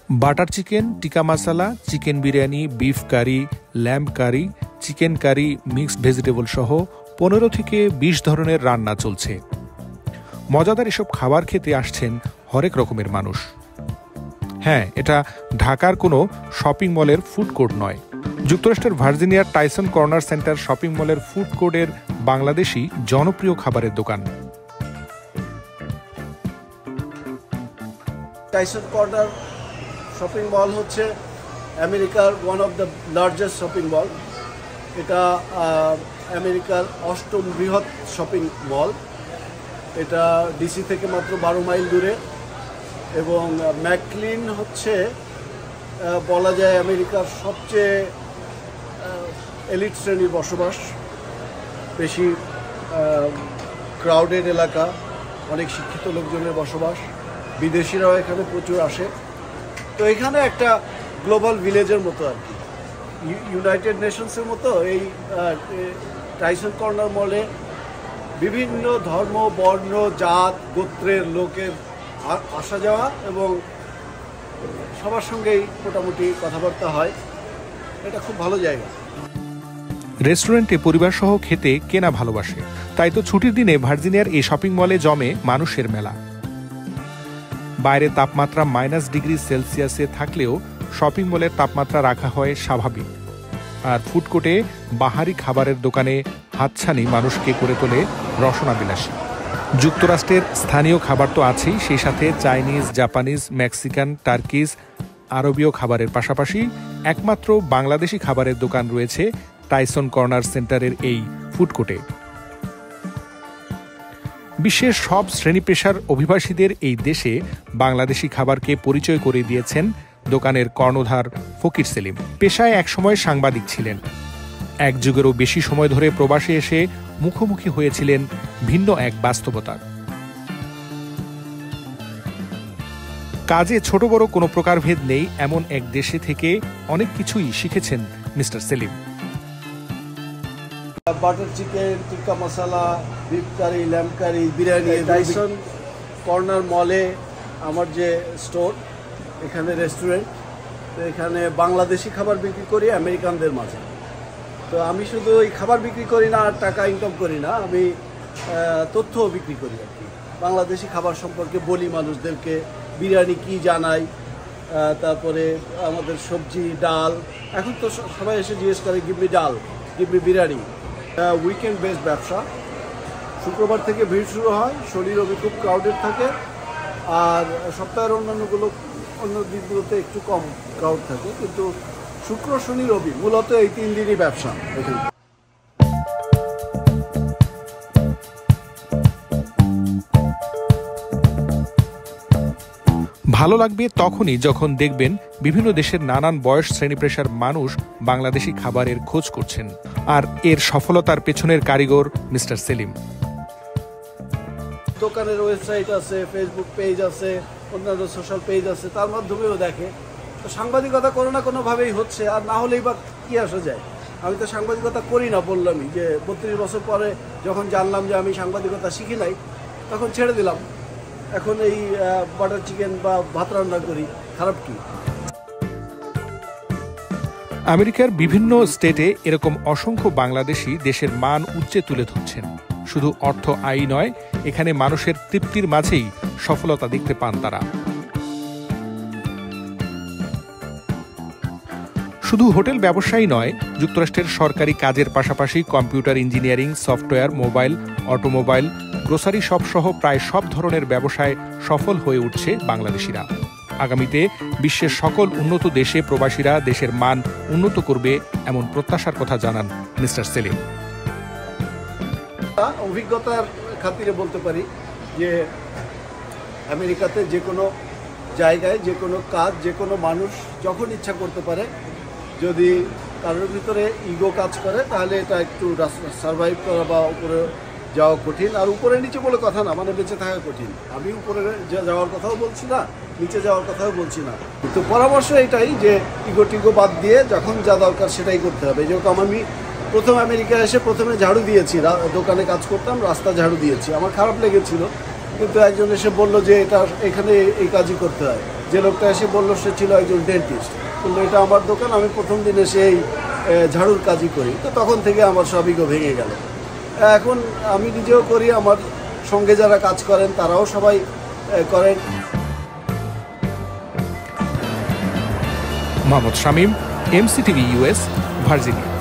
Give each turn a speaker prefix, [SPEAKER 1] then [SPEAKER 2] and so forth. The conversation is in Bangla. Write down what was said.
[SPEAKER 1] Butter chicken, tikka masala, chicken biryani, beef curry, lamb curry, chicken curry, mixed vegetable সহ 15 থেকে 20 ধরনের রান্না চলছে। মজাদার এসব খাবার খেতে আসছেন হরেক রকমের মানুষ। হ্যাঁ, এটা ঢাকার কোনো শপিং মলের ফুড কোর্ট নয়। যুক্তরাষ্ট্রের ভার্জিনিয়ার টাইসন কর্নার সেন্টার শপিং মলের ফুড কোর্টের বাংলাদেশি জনপ্রিয় খাবারের দোকান।
[SPEAKER 2] টাইসন কর্নার শপিং মল হচ্ছে আমেরিকার one of the largest shopping mall. এটা আমেরিকার 8ম বৃহৎ শপিং মল। এটা ডিসি থেকে মাত্র 12 মাইল দূরে এবং ম্যাকলিন হচ্ছে বলা যায় আমেরিকার সবচেয়ে এলিট শ্রেণীর বসবাস, বেশি ক্রাউডেড এলাকা, অনেক শিক্ষিত লোকজনের বসবাস, বিদেশিরাও এখানে প্রচুর আসে। তো এখানে একটা গ্লোবাল ভিলেজের মতো আর কি, ইউনাইটেড নেশনসের মতো এই টাইসন কর্নার মলে বিভিন্ন ধর্ম, বর্ণ, জাত, গোত্রের লোকের আসা যাওয়া এবং সবার সঙ্গেই মোটামুটি কথাবার্তা হয়। এটা খুব ভালো জায়গা।
[SPEAKER 1] রেস্টুরেন্টে পরিবার সহ খেতে কেনা ভালোবাসে, তাই তো ছুটির দিনে ভার্জিনিয়ার এই শপিং মলে জমে মানুষের মেলা। বাইরে তাপমাত্রা -°C থাকলেও শপিং মলের তাপমাত্রা রাখা হয় স্বাভাবিক। আর ফুড কোর্টে বাহারি খাবারের দোকানে হাতছানি মানুষকে করে তোলে রসনাবিলাসী। যুক্তরাষ্ট্রের স্থানীয় খাবার তো আছেই, সেই সাথে চাইনিজ, জাপানিজ, মেক্সিকান, টার্কিজ, আরবীয় খাবারের পাশাপাশি একমাত্র বাংলাদেশি খাবারের দোকান রয়েছে টাইসন কর্নার সেন্টারের এই ফুড কোর্টে। বিশ্বের সব শ্রেণী পেশার অভিবাসীদের এই দেশে বাংলাদেশি খাবারকে পরিচয় করে দিয়েছেন দোকানের কর্ণধার ফকির সেলিম। পেশায় একসময় সাংবাদিক ছিলেন। এক যুগেরও বেশি সময় ধরে প্রবাসে এসে মুখোমুখি হয়েছিলেন ভিন্ন এক বাস্তবতার। কাজে ছোট বড় কোনো প্রকারভেদ নেই এমন এক দেশে থেকে অনেক কিছুই শিখেছেন মিস্টার সেলিম।
[SPEAKER 2] বাটার চিকেন, টিক্কা মশালা, বিফ কারি, ল্যাম্ব কারি, বিরিয়ানি। টাইসন কর্নার মলে আমার যে স্টোর, এখানে রেস্টুরেন্ট, তো এখানে বাংলাদেশি খাবার বিক্রি করি আমেরিকানদের মাঝে। তো আমি শুধু এই খাবার বিক্রি করি না আর টাকা ইনকাম করি না, আমি তথ্যও বিক্রি করি আর কি। বাংলাদেশি খাবার সম্পর্কে বলি মানুষদেরকে, বিরিয়ানি কি জানাই, তারপরে আমাদের সবজি, ডাল। এখন তো সবাই এসে জিজ্ঞেস করে গিভ মি ডাল, give me biryani. Weekend based ব্যবসা। শুক্রবার থেকে ভিড় শুরু হয়, শনি রবি খুব ক্রাউডেড থাকে, আর সপ্তাহের অন্য দিনগুলোতে একটু কম ক্রাউড থাকে, কিন্তু শুক্র, শনি, রবি মূলত এই 3 দিনই ব্যবসা এখানে।
[SPEAKER 1] ভালো লাগবে তখনই যখন দেখবেন বিভিন্ন দেশের নানান বয়স শ্রেণীপেশার মানুষ বাংলাদেশি খাবারের খোঁজ করছেন, আর এর সফলতার পেছনের কারিগর মিস্টার সেলিম।
[SPEAKER 2] দোকানের ওয়েবসাইট আছে, ফেসবুক পেজ আছে, অন্যান্য সোশ্যাল পেজ আছে, তার মাধ্যমেও দেখে। তো সাংবাদিকতা কোনো না কোনোভাবেই হচ্ছে, আর না হলেই বা কি আসা যায়। আমি তো সাংবাদিকতা করি না, বললামই যে 32 বছর পরে যখন জানলাম যে আমি সাংবাদিকতা শিখি নাই, তখন ছেড়ে দিলাম। এখন এই বাটার চিকেন বা ভাত রান্না করি, খারাপ কি?
[SPEAKER 1] আমেরিকার বিভিন্ন স্টেটে এরকম অসংখ্য বাংলাদেশি দেশের মান উচ্চে তুলে ধরছেন। শুধু অর্থ আয় নয়, এখানে মানুষের তৃপ্তির মাঝেই সফলতা দেখতে পান তারা। শুধু হোটেল ব্যবসায়ী নয়, যুক্তরাষ্ট্রের সরকারি কাজের পাশাপাশি computer engineering, software, mobile, automobile, grocery shop সহ প্রায় সব ধরনের ব্যবসায় সফল হয়ে উঠছে বাংলাদেশিরা। আগামীতে বিশ্বের সকল উন্নত দেশে প্রবাসীরা দেশের মান উন্নত করবে এমন প্রত্যাশার কথা জানান মিস্টার সেলিম।
[SPEAKER 2] অভিজ্ঞতার খাতিরে বলতে পারি যে আমেরিকাতে যে কোনো জায়গায়, যে কোনো কাজ, যে কোনো মানুষ যখন ইচ্ছা করতে পারে। যদি কারোর ভিতরে ইগো কাজ করে তাহলে এটা একটু সার্ভাইভ করা বা উপরে যাওয়া কঠিন। আর উপরে নিচে বলে কথা না, মানে বেঁচে থাকা কঠিন। আমি উপরে যাওয়ার কথাও বলছি না, নিচে যাওয়ার কথাও বলছি না, কিন্তু পরামর্শ এটাই যে ইগো টিগো বাদ দিয়ে যখন যা দরকার সেটাই করতে হবে। যেরকম আমি প্রথম আমেরিকায় এসে প্রথমে ঝাড়ু দিয়েছি, দোকানে কাজ করতাম, রাস্তা ঝাড়ু দিয়েছি, আমার খারাপ লেগেছিল, কিন্তু একজন এসে বলল যে এটা এখানে এই কাজই করতে হয়। যে লোকটা এসে বললো সে ছিল একজন ডেন্টিস্ট, বললো এটা আমার দোকান, আমি প্রথম দিন এসে এই ঝাড়ুর কাজই করি। তো তখন থেকে আমার সব ইগো ভেঙে গেল। এখন আমি নিজেও করি, আমার সঙ্গে যারা কাজ করেন তারাও সবাই করেন।
[SPEAKER 1] Mohammad Shamim, MCTV US, Virginia.